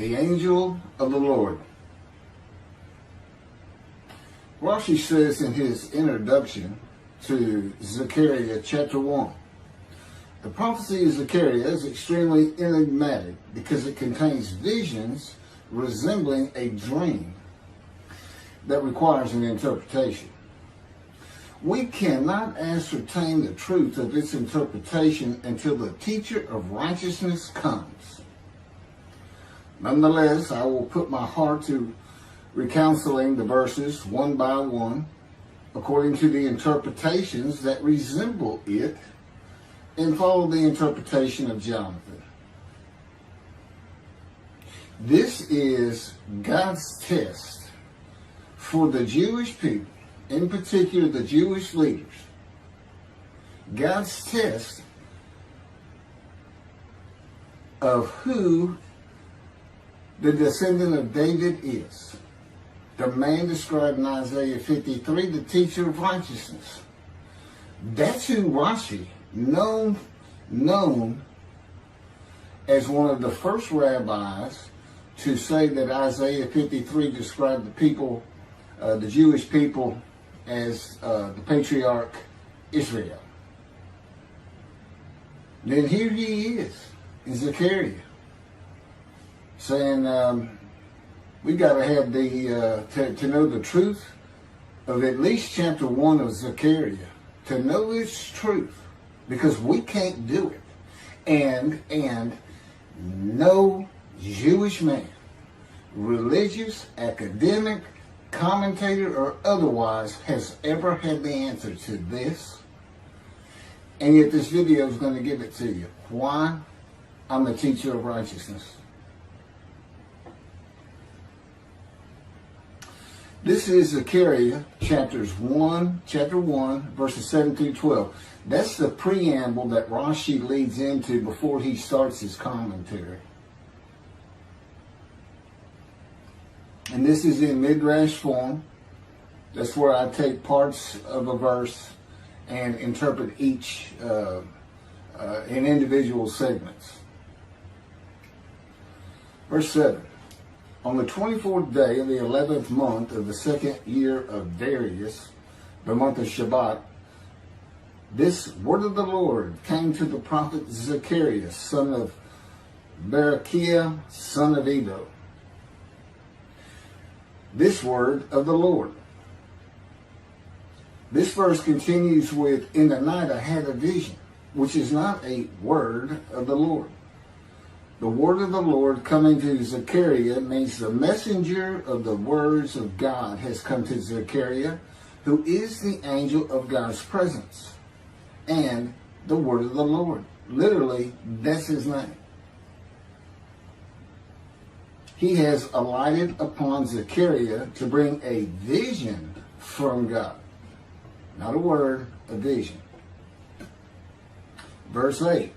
The angel of the Lord. Rashi says in his introduction to Zechariah Chapter One, the prophecy of Zechariah is extremely enigmatic because it contains visions resembling a dream that requires an interpretation. We cannot ascertain the truth of its interpretation until the teacher of righteousness comes. Nonetheless, I will put my heart to reconciling the verses one by one according to the interpretations that resemble it and follow the interpretation of Jonathan. This is God's test for the Jewish people, in particular the Jewish leaders. God's test of who the descendant of David is. The man described in Isaiah 53, the teacher of righteousness. That's who Rashi, known as one of the first rabbis to say that Isaiah 53 described the people, the Jewish people, as the patriarch Israel. Then here he is in Zechariah saying, we got to have the to know the truth of at least chapter 1 of Zechariah, to know its truth, because we can't do it. And no Jewish man, religious, academic, commentator, or otherwise, has ever had the answer to this. And yet this video is going to give it to you. Why? I'm the teacher of righteousness. This is Zechariah chapter 1, verses 7 through 12. That's the preamble that Rashi leads into before he starts his commentary. And this is in Midrash form. That's where I take parts of a verse and interpret each in individual segments. Verse 7. On the 24th day of the 11th month of the second year of Darius, the month of Shebat, this word of the Lord came to the prophet Zechariah, son of Berechiah, son of Iddo. This word of the Lord. This verse continues with, in the night I had a vision, which is not a word of the Lord. The word of the Lord coming to Zechariah means the messenger of the words of God has come to Zechariah, who is the angel of God's presence, and the word of the Lord. Literally, that's his name. He has alighted upon Zechariah to bring a vision from God. Not a word, a vision. Verse 8.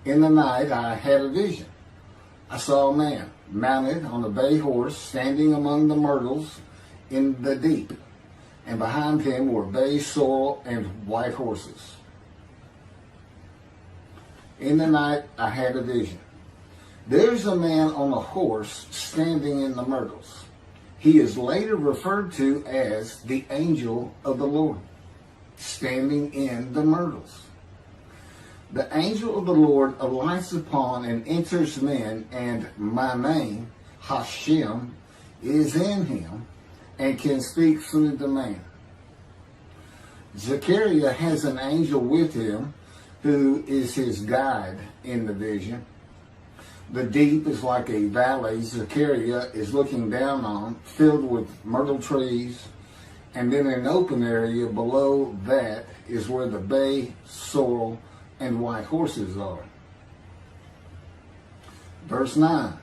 In the night I had a vision. I saw a man mounted on a bay horse standing among the myrtles in the deep, and behind him were bay, sorrel, and white horses. In the night I had a vision. There's a man on a horse standing in the myrtles. He is later referred to as the angel of the Lord, standing in the myrtles. The angel of the Lord alights upon and enters men, and my name, Hashem, is in him and can speak through the man. Zechariah has an angel with him who is his guide in the vision. The deep is like a valley Zechariah is looking down on, filled with myrtle trees, and then an open area below that is where the bay, sorrel, and white horses are. Verse 9.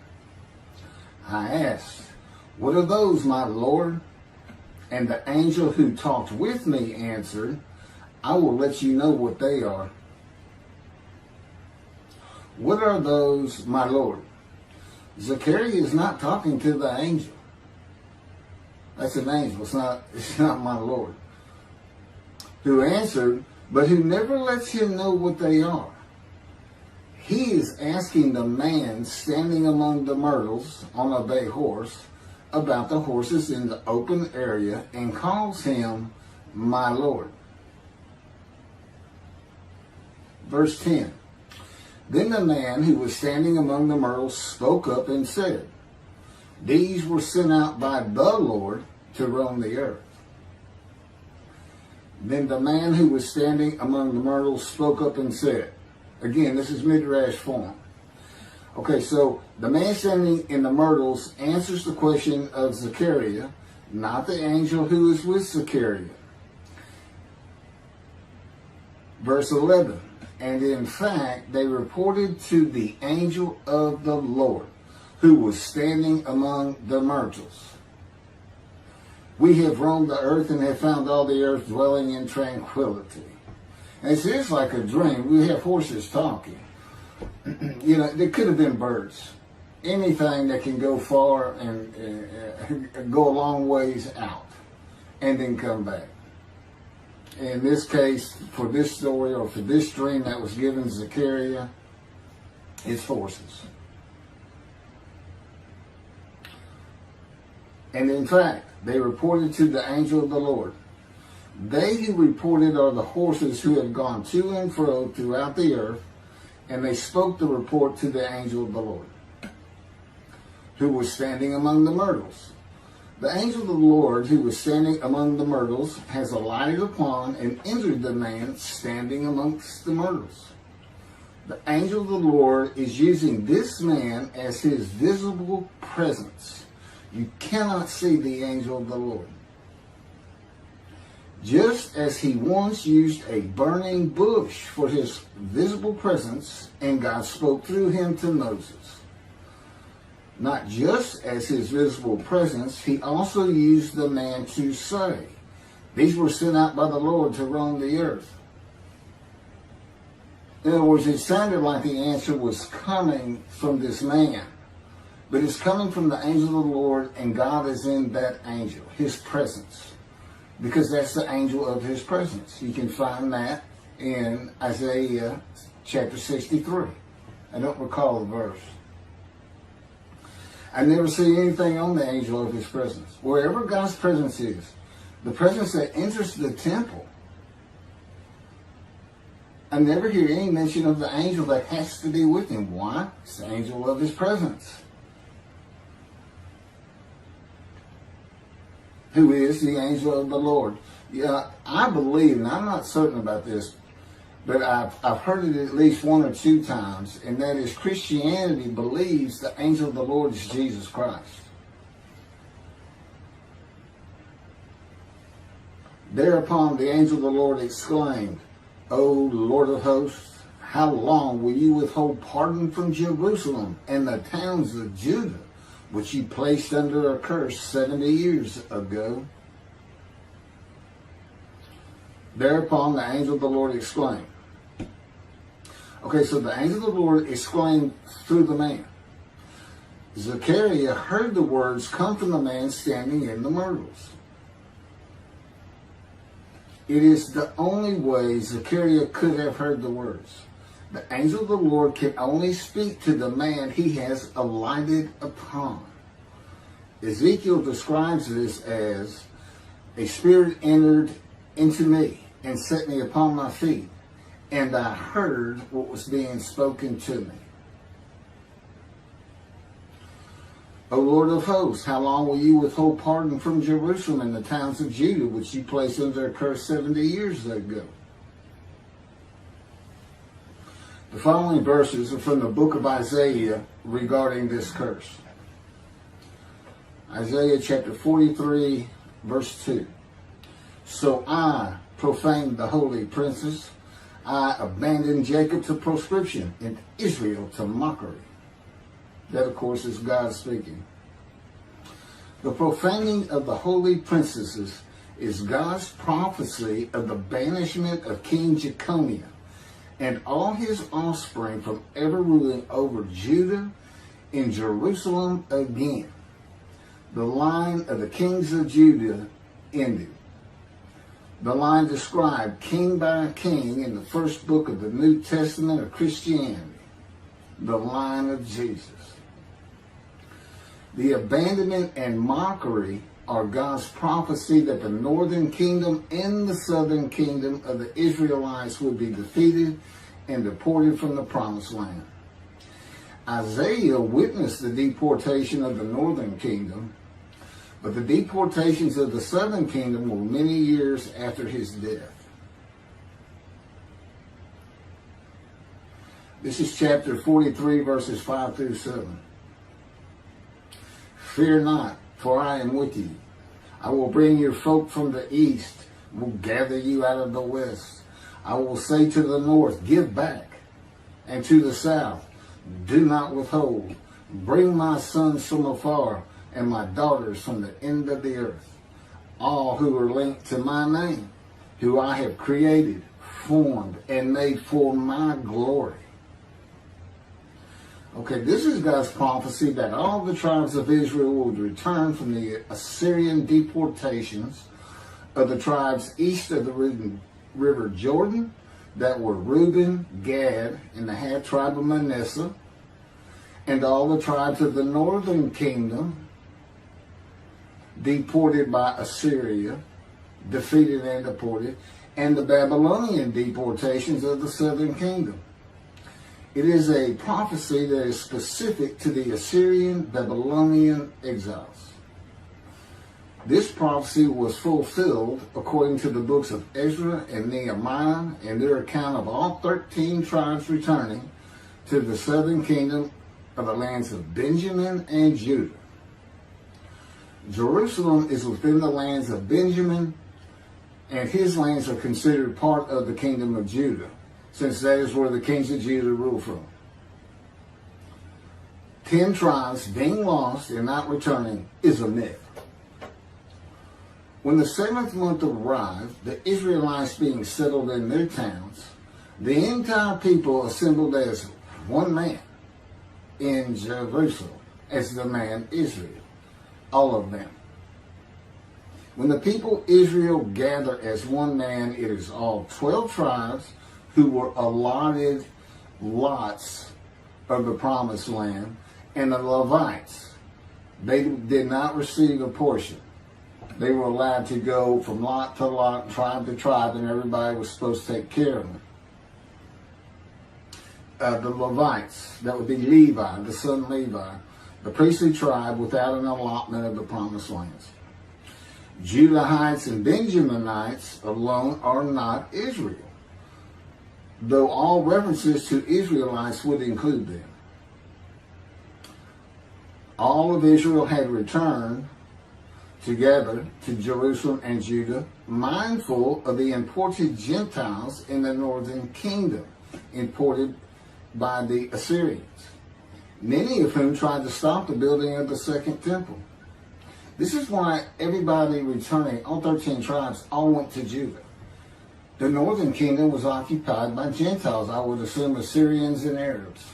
I asked, what are those, my Lord? And the angel who talked with me answered, I will let you know what they are. What are those, my Lord? Zechariah is not talking to the angel. That's an angel. It's not my Lord. Who answered, but who never lets him know what they are. he is asking the man standing among the myrtles on a bay horse about the horses in the open area and calls him my Lord. Verse 10. Then the man who was standing among the myrtles spoke up and said, these were sent out by the Lord to roam the earth. Then the man who was standing among the myrtles spoke up and said, again, this is Midrash form. Okay, so the man standing in the myrtles answers the question of Zechariah, not the angel who is with Zechariah. Verse 11. And in fact, they reported to the angel of the Lord, who was standing among the myrtles. We have roamed the earth and have found all the earth dwelling in tranquility. And it's just like a dream. We have horses talking. You know, there could have been birds. Anything that can go far and go a long ways out and then come back. In this case, for this story or for this dream that was given to Zechariah, it's horses. And in fact, they reported to the angel of the Lord. They who reported are the horses who have gone to and fro throughout the earth, and they spoke the report to the angel of the Lord, who was standing among the myrtles. The angel of the Lord, who was standing among the myrtles, has alighted upon and entered the man standing amongst the myrtles. The angel of the Lord is using this man as his visible presence. You cannot see the angel of the Lord. Just as he once used a burning bush for his visible presence, and God spoke through him to Moses. Not just as his visible presence, he also used the man to say, these were sent out by the Lord to roam the earth. In other words, it sounded like the answer was coming from this man, but it's coming from the angel of the Lord, and God is in that angel, his presence, because that's the angel of his presence. You can find that in Isaiah chapter 63. I don't recall the verse. I never see anything on the angel of his presence. Wherever God's presence is, the presence that enters the temple, I never hear any mention of the angel that has to be with him. Why? It's the angel of his presence, who is the angel of the Lord. Yeah, I believe, and I'm not certain about this, but I've heard it at least one or two times, and that is Christianity believes the angel of the Lord is Jesus Christ. Thereupon the angel of the Lord exclaimed, O Lord of hosts, how long will you withhold pardon from Jerusalem and the towns of Judah, which you placed under a curse 70 years ago? Thereupon the angel of the Lord exclaimed. Okay, so the angel of the Lord exclaimed through the man. Zechariah heard the words come from the man standing in the myrtles. It is the only way Zechariah could have heard the words. The angel of the Lord can only speak to the man he has alighted upon. Ezekiel describes this as, a spirit entered into me and set me upon my feet, and I heard what was being spoken to me. O Lord of hosts, how long will you withhold pardon from Jerusalem and the towns of Judah, which you placed under a curse 70 years ago? The following verses are from the book of Isaiah regarding this curse. Isaiah chapter 43, verse 2. So I profaned the holy princes. I abandoned Jacob to proscription and Israel to mockery. That, of course, is God speaking. The profaning of the holy princesses is God's prophecy of the banishment of King Jeconiah and all his offspring from ever ruling over Judah and Jerusalem again. The line of the kings of Judah ended. The line described king by king in the first book of the New Testament of Christianity. the line of Jesus. The abandonment and mockery are God's prophecy that the northern kingdom and the southern kingdom of the Israelites would be defeated and deported from the promised land. Isaiah witnessed the deportation of the northern kingdom, but the deportations of the southern kingdom were many years after his death. This is chapter 43, verses 5 through 7. Fear not, for I am with you. I will bring your folk from the east, will gather you out of the west. I will say to the north, give back, and to the south, do not withhold. Bring my sons from afar, and my daughters from the end of the earth. All who are linked to my name, who I have created, formed, and made for my glory. Okay, this is God's prophecy that all the tribes of Israel would return from the Assyrian deportations of the tribes east of the river Jordan, that were Reuben, Gad, and the half tribe of Manasseh, and all the tribes of the northern kingdom deported by Assyria, defeated and deported, and the Babylonian deportations of the southern kingdom. It is a prophecy that is specific to the Assyrian Babylonian exiles. This prophecy was fulfilled according to the books of Ezra and Nehemiah and their account of all 13 tribes returning to the southern kingdom of the lands of Benjamin and Judah. Jerusalem is within the lands of Benjamin, and his lands are considered part of the kingdom of Judah, since that is where the kings of Judah rule from. 10 tribes being lost and not returning is a myth. When the 7th month arrived, the Israelites being settled in their towns, the entire people assembled as one man in Jerusalem, as the man Israel, all of them. When the people Israel gather as one man, it is all 12 tribes who were allotted lots of the promised land, and the Levites, they did not receive a portion. They were allowed to go from lot to lot, tribe to tribe, and everybody was supposed to take care of them. The Levites, that would be Levi, the son Levi, the priestly tribe without an allotment of the promised lands. Judahites and Benjaminites alone are not Israel, though all references to Israelites would include them. All of Israel had returned together to Jerusalem and Judah, mindful of the imported Gentiles in the northern kingdom, imported by the Assyrians, many of whom tried to stop the building of the second temple. This is why everybody returning, all 13 tribes, all went to Judah. The northern kingdom was occupied by Gentiles, I would assume Assyrians and Arabs.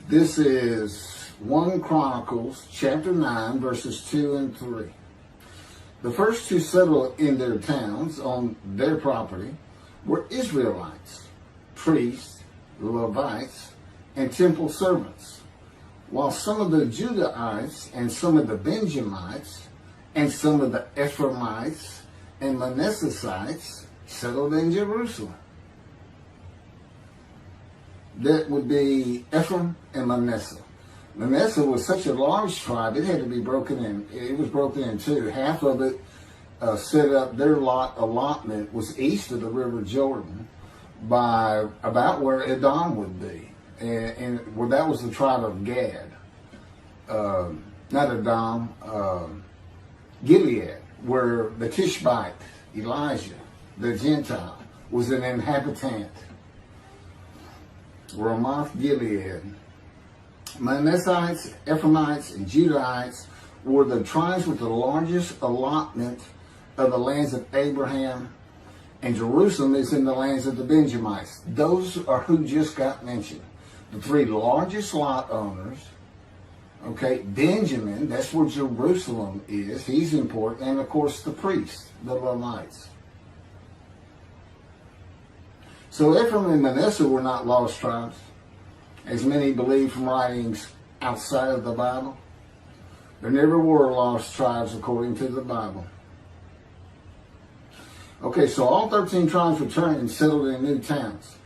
This is 1 Chronicles chapter 9, verses 2 and 3. The first to settle in their towns on their property were Israelites, priests, Levites, and temple servants, while some of the Judahites and some of the Benjamites and some of the Ephraimites and Manassesites settled in Jerusalem. That would be Ephraim and Manasseh. Manasseh was such a large tribe, it had to be broken in. It was broken in two. Half of it set up, their allotment was east of the river Jordan by about where Edom would be. And where that was the tribe of Gad. Not Edom, Gilead, where the Tishbite, Elijah, the Gentile, was an inhabitant. Ramoth Gilead. Manassites, Ephraimites, and Judahites were the tribes with the largest allotment of the lands of Abraham, and Jerusalem is in the lands of the Benjamites. Those are who just got mentioned. The three largest lot owners, okay, Benjamin, that's where Jerusalem is, he's important, and of course the priests, the Levites. So Ephraim and Manasseh were not lost tribes, as many believe from writings outside of the Bible. There never were lost tribes according to the Bible. Okay, so all 13 tribes returned and settled in new towns.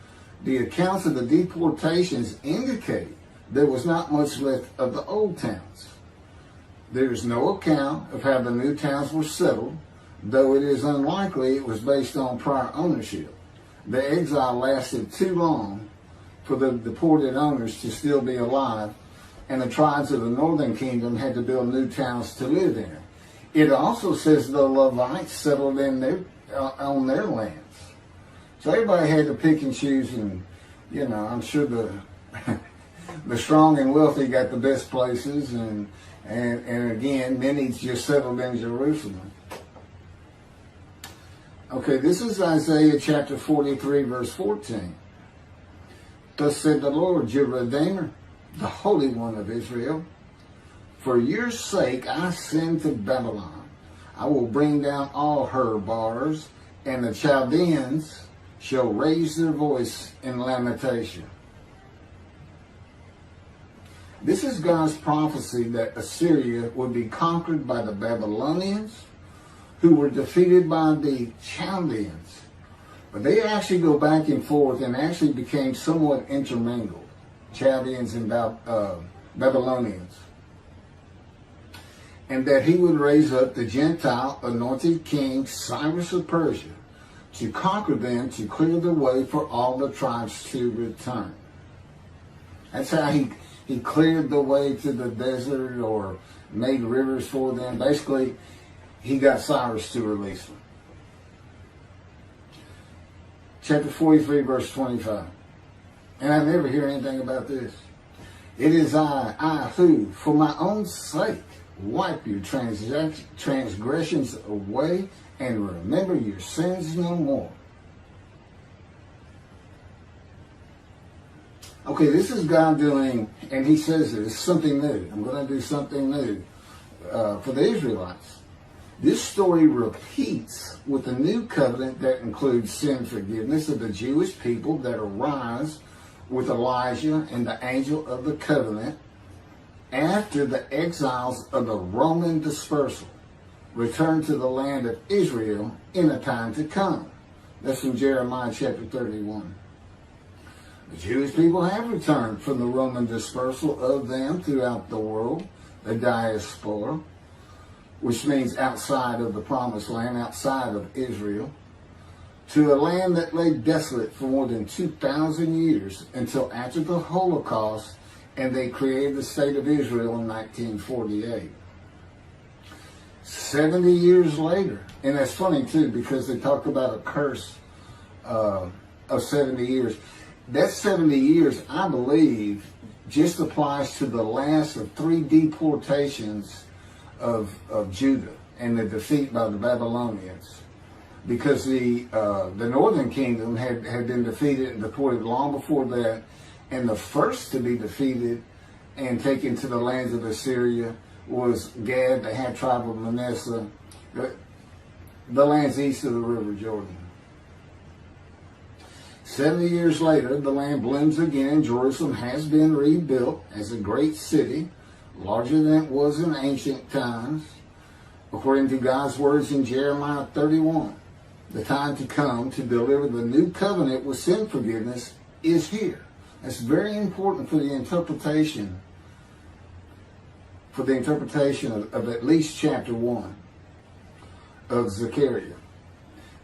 The accounts of the deportations indicate there was not much left of the old towns. There is no account of how the new towns were settled, though it is unlikely it was based on prior ownership. The exile lasted too long for the deported owners to still be alive, and the tribes of the northern kingdom had to build new towns to live in. It also says the Levites settled in on their lands. So everybody had to pick and choose, and I'm sure the strong and wealthy got the best places, and again, many just settled in Jerusalem. Okay, this is Isaiah chapter 43, verse 14. Thus said the Lord, your Redeemer, the Holy One of Israel, for your sake I send to Babylon. I will bring down all her bars, and the Chaldeans shall raise their voice in lamentation. This is God's prophecy that Assyria would be conquered by the Babylonians, who were defeated by the Chaldeans. But they actually go back and forth and actually became somewhat intermingled, Chaldeans and Babylonians. And that he would raise up the Gentile anointed king Cyrus of Persia to conquer them, to clear the way for all the tribes to return. That's how he cleared the way to the desert or made rivers for them. Basically, he got Cyrus to release them. Chapter 43, verse 25. And I never hear anything about this. It is I who, for my own sake, wipe your transgressions away and remember your sins no more. Okay, this is God doing, and he says it's something new. I'm going to do something new for the Israelites. This story repeats with a new covenant that includes sin forgiveness of the Jewish people that arise with Elijah and the angel of the covenant after the exiles of the Roman dispersal return to the land of Israel in a time to come. That's from Jeremiah chapter 31. The Jewish people have returned from the Roman dispersal of them throughout the world, the diaspora, which means outside of the promised land, outside of Israel, to a land that lay desolate for more than 2,000 years until after the Holocaust, and they created the state of Israel in 1948. 70 years later, and that's funny too, because they talk about a curse of 70 years. That 70 years, I believe, just applies to the last of 3 deportations of Judah and the defeat by the Babylonians, because the northern kingdom had been defeated and deported long before that, and the first to be defeated and taken to the lands of Assyria was Gad, the half tribe of Manasseh, the lands east of the river Jordan. 70 years later, the land blooms again. Jerusalem has been rebuilt as a great city, larger than it was in ancient times, according to God's words in Jeremiah 31. The time to come to deliver the new covenant with sin forgiveness is here. That's very important for the interpretation of at least chapter 1 of Zechariah.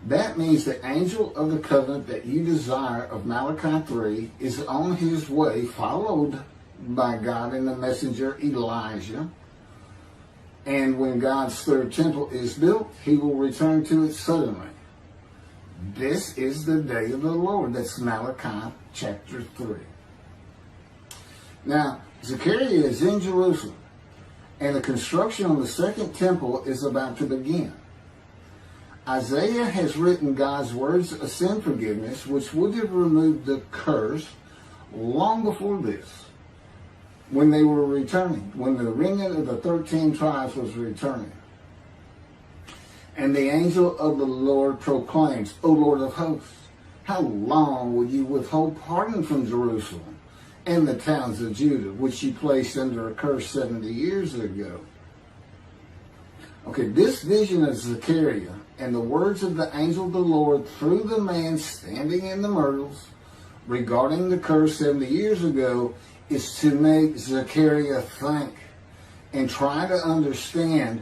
That means the angel of the covenant that you desire of Malachi 3 is on his way, followed by God and the messenger Elijah. And when God's third temple is built, he will return to it suddenly. This is the day of the Lord. That's Malachi chapter 3. Now, Zechariah is in Jerusalem, and the construction on the second temple is about to begin. Isaiah has written God's words of sin forgiveness, which would have removed the curse long before this, when they were returning, when the remnant of the 13 tribes was returning. And the angel of the Lord proclaims, O Lord of hosts, how long will you withhold pardon from Jerusalem and the towns of Judah, which you placed under a curse 70 years ago? Okay, this vision of Zechariah and the words of the angel of the Lord through the man standing in the myrtles regarding the curse 70 years ago is to make Zechariah think and try to understand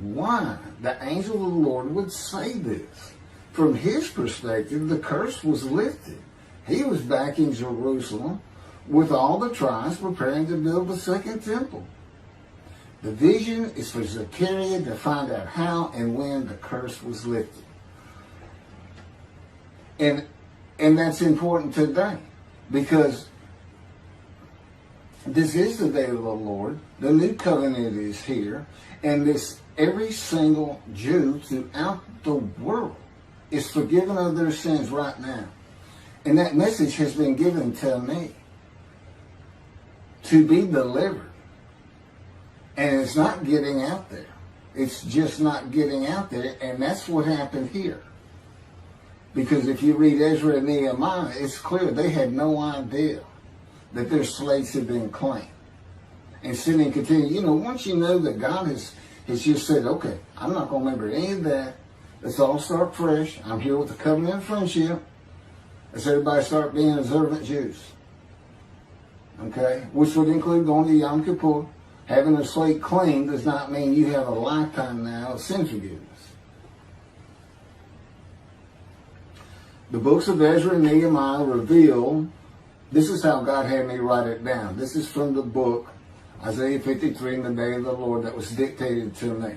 why the angel of the Lord would say this. From his perspective, the curse was lifted. He was back in Jerusalem with all the tribes preparing to build the second temple. The vision is for Zechariah to find out how and when the curse was lifted. And that's important today, because this is the day of the Lord. The new covenant is here, and every single Jew throughout the world is forgiven of their sins right now. And that message has been given to me to be delivered. And it's not getting out there. It's just not getting out there, and that's what happened here. Because if you read Ezra and Nehemiah, it's clear they had no idea that their slates had been claimed. And sin and continue. Once you know that God has just said, okay, I'm not going to remember any of that. Let's all start fresh. I'm here with the covenant of friendship. Let's everybody start being observant Jews. Okay? Which would include going to Yom Kippur. Having a slate clean does not mean you have a lifetime now of sin forgiveness. The books of Ezra and Nehemiah reveal, this is how God had me write it down. This is from the book, Isaiah 53, in the day of the Lord, that was dictated to me.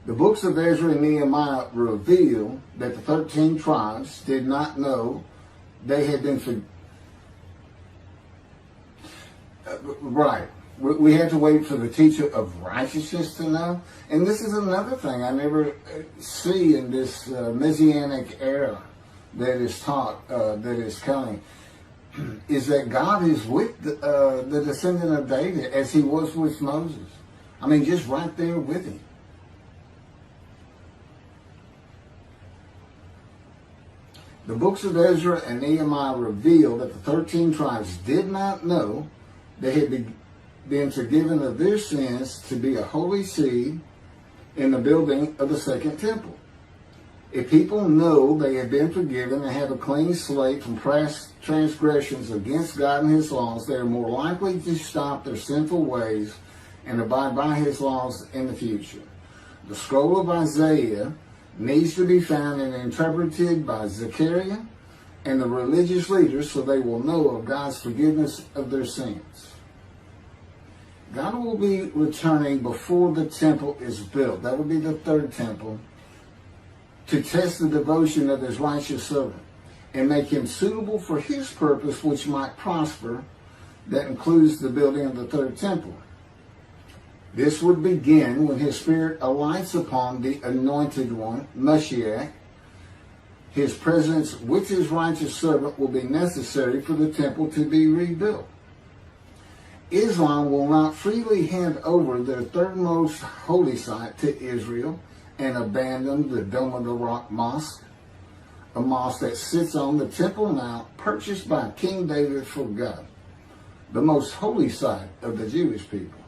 The books of Ezra and Nehemiah reveal that the 13 tribes did not know they had been forgiven. Right. We had to wait for the teacher of righteousness to know. And this is another thing I never see in this Messianic era that is taught, that is coming, is that God is with the descendant of David as he was with Moses. I mean, just right there with him. The books of Ezra and Nehemiah reveal that the 13 tribes did not know they had been forgiven of their sins to be a holy seed in the building of the second temple. If people know they have been forgiven and have a clean slate from past transgressions against God and his laws, they are more likely to stop their sinful ways and abide by his laws in the future. The scroll of Isaiah needs to be found and interpreted by Zechariah and the religious leaders so they will know of God's forgiveness of their sins. God will be returning before the temple is built. That would be the third temple, to test the devotion of his righteous servant and make him suitable for his purpose, which might prosper. That includes the building of the third temple. This would begin when his spirit alights upon the anointed one, Moshiach. His presence with his righteous servant will be necessary for the temple to be rebuilt. Islam will not freely hand over their third most holy site to Israel and abandon the Dome of the Rock Mosque, a mosque that sits on the Temple Mount purchased by King David for God, the most holy site of the Jewish people.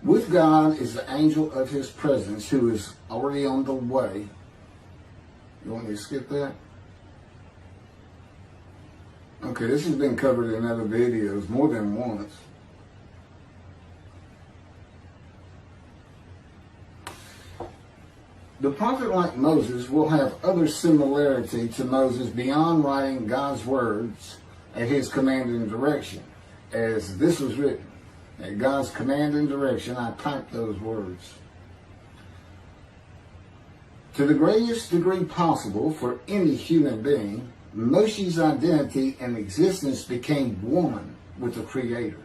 With God is the angel of his presence who is already on the way. You want me to skip that? Okay, this has been covered in other videos more than once. The prophet like Moses will have other similarity to Moses beyond writing God's words at his command and direction. As this was written, at God's command and direction, I typed those words. To the greatest degree possible for any human being, Moshe's identity and existence became one with the Creator.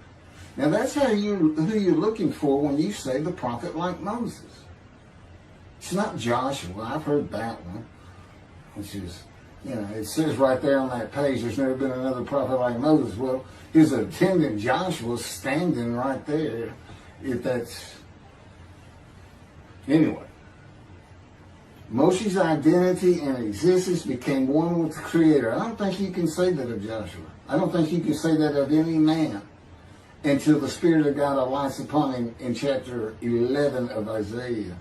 Now that's who you're looking for when you say the prophet like Moses. It's not Joshua. I've heard that one, which is, it says right there on that page, there's never been another prophet like Moses. Well, his attendant Joshua standing right there, if that's, anyway. Moshe's identity and existence became one with the Creator. I don't think you can say that of Joshua. I don't think you can say that of any man until the Spirit of God alights upon him in chapter 11 of Isaiah.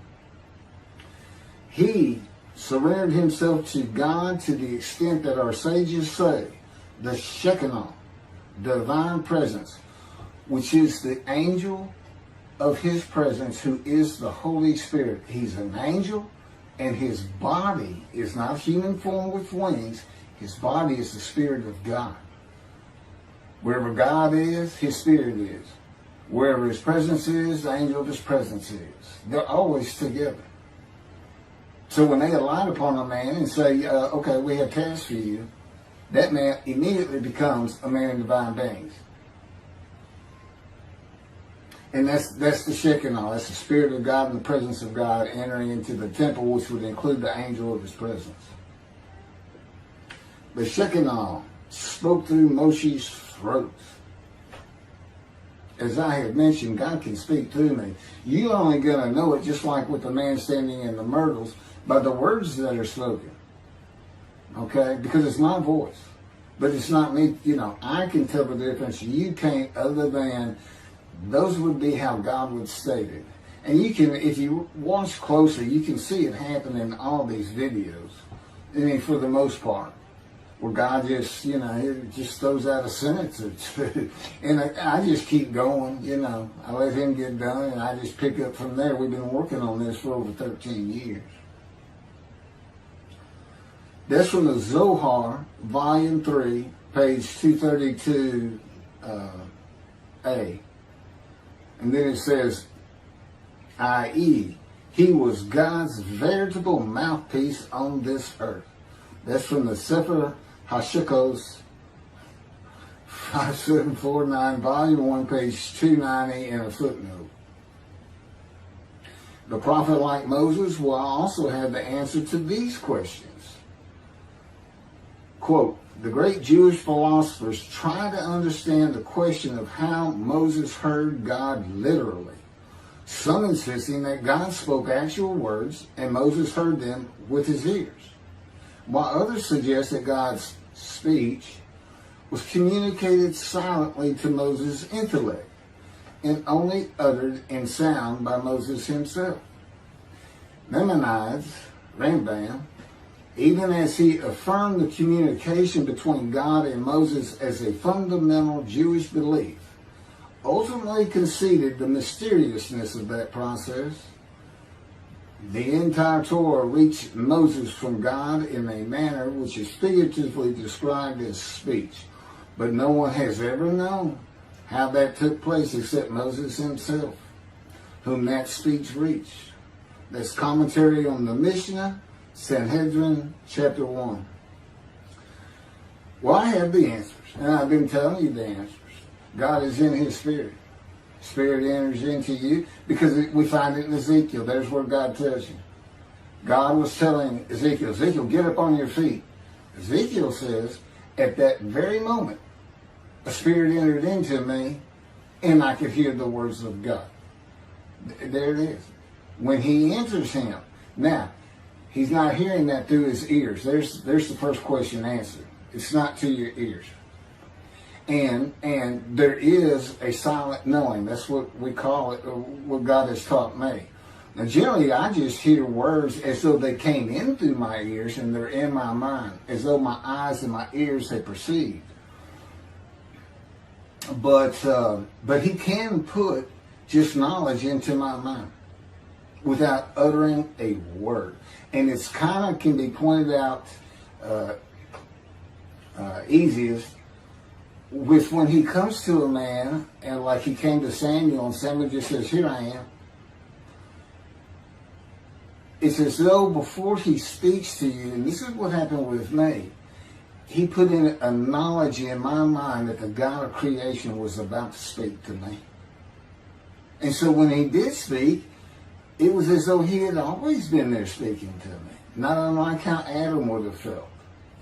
He surrendered himself to God to the extent that our sages say the Shekinah, divine presence, which is the angel of his presence, who is the Holy Spirit. He's an angel, and his body is not human form with wings. His body is the Spirit of God. Wherever God is, his Spirit is. Wherever his presence is, the angel of his presence is. They're always together. So when they alight upon a man and say, okay, we have tasks for you, that man immediately becomes a man in divine beings. And that's the Shekinah. That's the Spirit of God and the presence of God entering into the temple, which would include the angel of his presence. The Shekinah spoke through Moshe's throat. As I have mentioned, God can speak through me. You're only going to know it, just like with the man standing in the myrtles, by the words that are spoken. Okay? Because it's my voice. But it's not me. You know, I can tell the difference. You can't, other than those would be how God would state it. And you can, if you watch closely, you can see it happen in all these videos. I mean, for the most part. Where God just, you know, it just throws out a sentence or two. And I just keep going, you know. I let him get done, and I just pick up from there. We've been working on this for over 13 years. That's from the Zohar, Volume 3, page 232A. And then it says, i.e., he was God's veritable mouthpiece on this earth. That's from the Sefer Hashikos 5749, Volume 1, page 290, and a footnote. The prophet, like Moses, will also have the answer to these questions. Quote, the great Jewish philosophers try to understand the question of how Moses heard God literally, some insisting that God spoke actual words and Moses heard them with his ears, while others suggest that God's speech was communicated silently to Moses' intellect and only uttered in sound by Moses himself. Maimonides, Rambam, even as he affirmed the communication between God and Moses as a fundamental Jewish belief, ultimately conceded the mysteriousness of that process. The entire Torah reached Moses from God in a manner which is figuratively described as speech, but no one has ever known how that took place except Moses himself, whom that speech reached. That's commentary on the Mishnah, Sanhedrin, Chapter 1. Well, I have the answers, and I've been telling you the answers. God is in his Spirit. Spirit enters into you, because we find it in Ezekiel. There's where God tells you. God was telling Ezekiel, get up on your feet. Ezekiel says, at that very moment, a spirit entered into me, and I could hear the words of God. There it is. When he enters him. Now, he's not hearing that through his ears. There's the first question answered. It's not to your ears. And there is a silent knowing. That's what we call it, what God has taught me. Now, generally, I just hear words as though they came in through my ears and they're in my mind, as though my eyes and my ears had perceived. But he can put just knowledge into my mind without uttering a word. And it's kind of can be pointed out easiest with when he comes to a man, and like he came to Samuel, and Samuel just says, here I am. It's as though before he speaks to you, and this is what happened with me, he put in a knowledge in my mind that the God of creation was about to speak to me. And so when he did speak, it was as though he had always been there speaking to me. Not unlike how Adam would have felt.